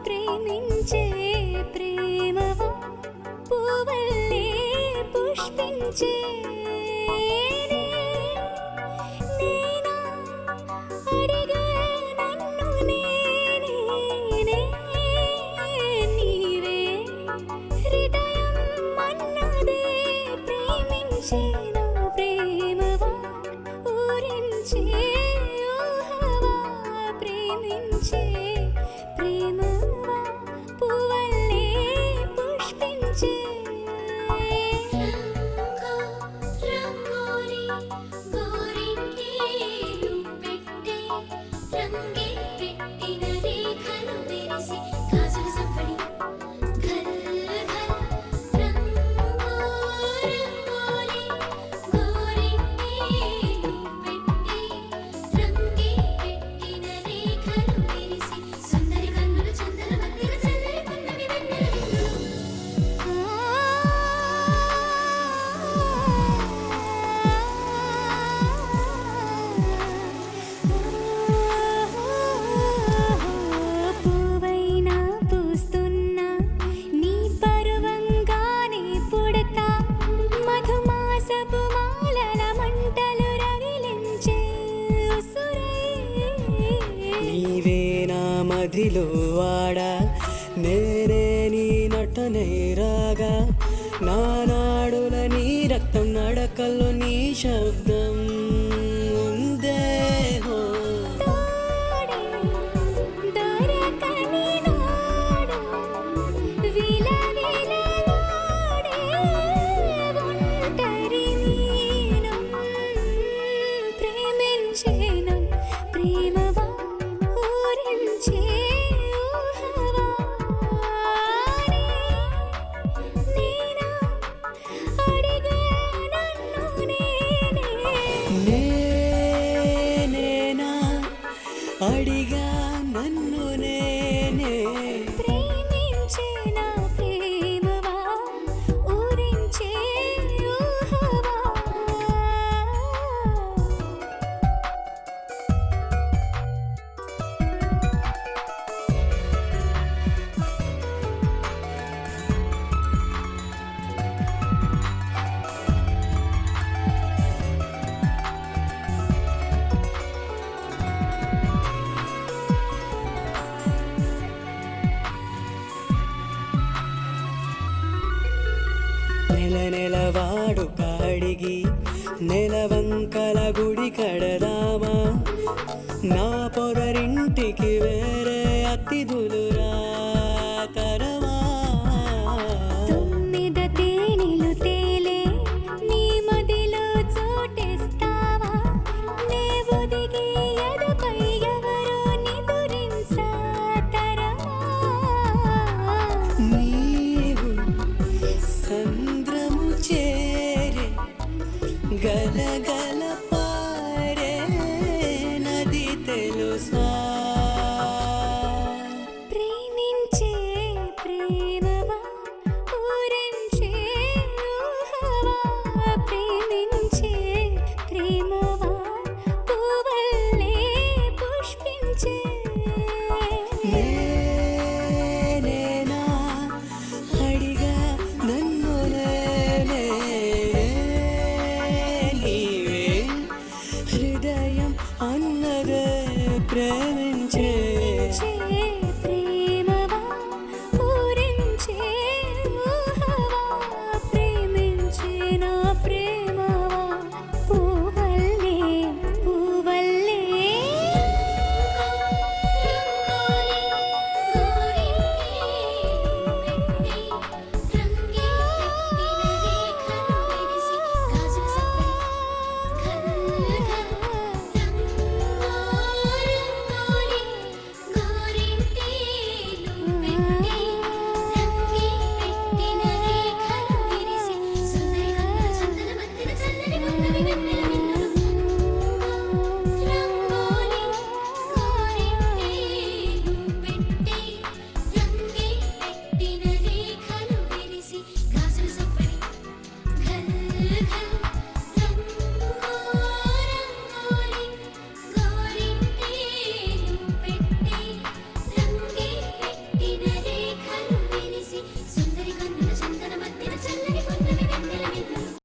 ప్రేమించే ప్రేమవా పువ్వల్లే పుష్పించే నేనా అడిగా నన్ను నేనే నీవే హృదయం అన్నదే ప్రేమించే నా ప్రేమవా ఊరించే ఊహవా ప్రేమించే ప్రేమవా పువ్వల్లే పుష్పించే రంగోలి గోరింటేలు పెట్టే రంగే పెట్టిన రేఖలు విరిసి గాజుల సంపడి ఘల్ ఘల్ రంగోలి గోరింటేలు పెట్టే రంగే పెట్టిన రేఖలు విరిసి సుందరి కన్నుల చందన వందిన చల్లని పున్నమి వెన్నెల పువ్వైనా పూస్తున్నా నీ పరువంగానే పుడతా మధుమాసపు మాలల మంటలు రగిలించే ఉసురై నీవే నా మదిలో వాడా నేనే నీ నటనే రాగా నా నాడుల నీ రక్తం నడకల్లో నీ శబ్దం ఉందే హో తోడే దొరకని నాడు విలవిలలాడే ఒంటరి నేను ప్రేమించేను ప్రేమవా ఊరించే ఊహవా నేనా అడిగా నన్ను నేనేనా అడిగా నన్ను నేనే ప్రేమించే నా ప్రేమవా ఊరించే ఊహవా నెల నెలవాడు కాడిగి నెలవంకల గుడి కడదామా నా పొదరింటికి వేరే అతిథులు రాతరమా తుమ్మిద తేనెలు తేలే నీ మదిలో చోటేస్తావా నే ఒదిగి ఎదపై ఎవరో నిదురించాతరమా నీవు సంద్రము చేరే గలగల పారే నది తెలుసా ప్రేమించే నిగ